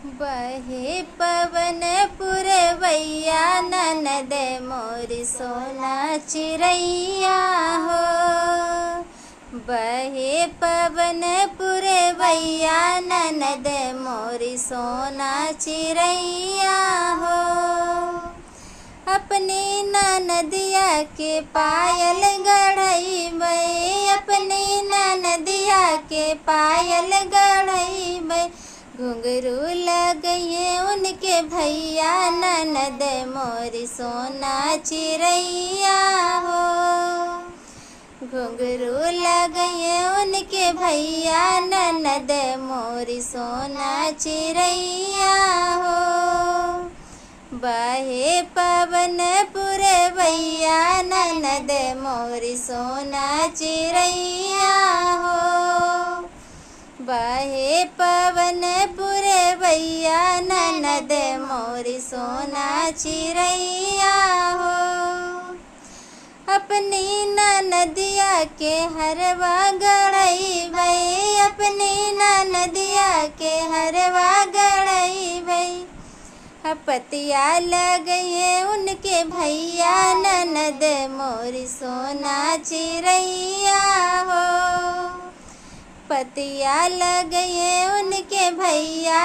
बहे पवन पुरवैया ननद मोरी सोना चिरैया हो। बहे पवन पुरवैया ननद मोरी सोना चिरैया हो। अपनी ननदिया के पायल गढ़इबै, अपनी ननदिया के पायल गढ़इबै। घुंघरू लगइए उनके भैया ननद मोरी सोना चिरैया हो। घुंघरू लगइए उनके भैया ननद मोरी सोना चिरैया हो। बहे पवन पुरवैया ननद मोरी सोना चिरैया हो। बहे पवन पुरवैया ननद मोरी सोना चिरैया हो। अपनी ननदिया के हरवा गढ़इबै, अपनी ननदिया के हरवा गढ़इबै। पतिया लगइए उनके भैया ननद मोरी सोना चिरैया हो। पतिया लगइए उनके भैया